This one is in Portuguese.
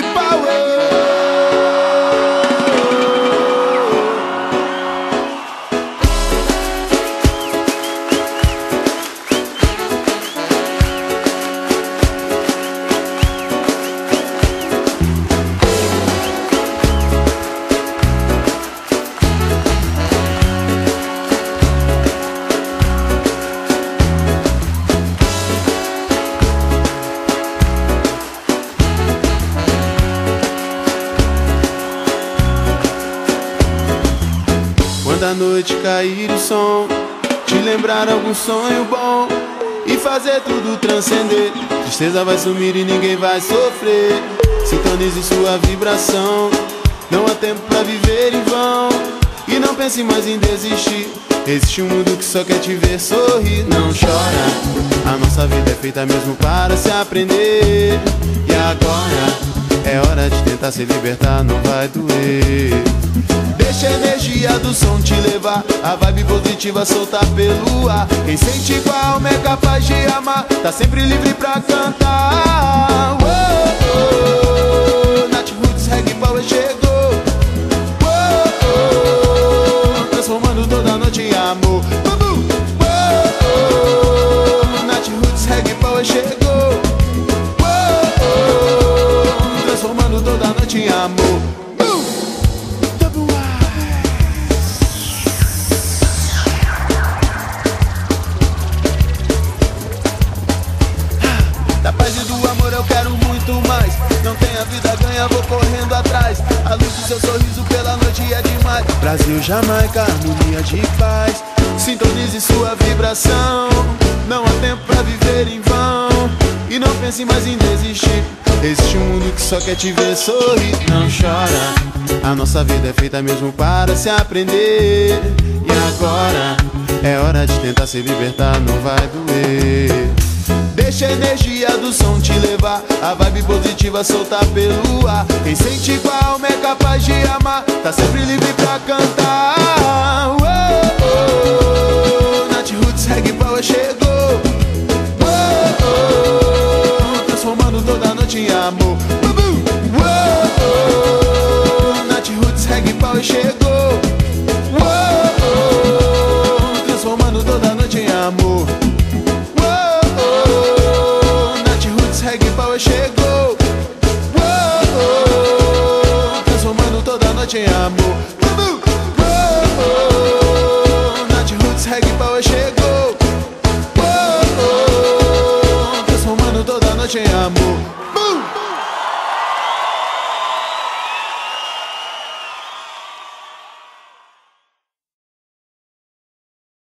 Reggae Power. Quando a noite cair o som, te lembrar algum sonho bom e fazer tudo transcender. Tristeza vai sumir e ninguém vai sofrer. Sintonize sua vibração. Não há tempo pra viver em vão. E não pense mais em desistir. Existe um mundo que só quer te ver sorrir. Não chora, a nossa vida é feita mesmo para se aprender. E agora é hora de tentar se libertar, não vai doer. Deixa a energia do som te levar, a vibe positiva soltar pelo ar. Quem sente com a alma é capaz de amar, tá sempre livre pra cantar. Oh, oh, Nath Roots Reggae Power chegou. Oh, oh, transformando toda noite em amor. Oh, oh, Nath Roots Reggae Power chegou. Oh, oh, transformando toda noite em amor. Da paz e do amor eu quero muito mais. Não tenho a vida ganha, vou correndo atrás. A luz do seu sorriso pela noite é demais. Brasil, Jamaica, harmonia de paz. Sintonize sua vibração. Não há tempo pra viver em vão. E não pense mais em desistir. Existe um mundo que só quer te ver sorrir. Não chora, a nossa vida é feita mesmo para se aprender. E agora é hora de tentar se libertar, não vai doer. Deixa a energia do som te levar, a vibe positiva soltar pelo ar. Quem sente com a alma é capaz de amar, tá sempre livre pra cantar. Oh, oh, Nath Roots Reggae Power chegou. Oh, oh, transformando toda noite em amor. Oh, oh, Nath Roots Reggae Power chegou. Oh, oh, transformando toda noite em amor. Reggae Power chegou. Oh, oh, transformando toda noite em amor. Oh, oh, Nath Roots Reggae Power chegou. Oh, oh, transformando toda noite em amor.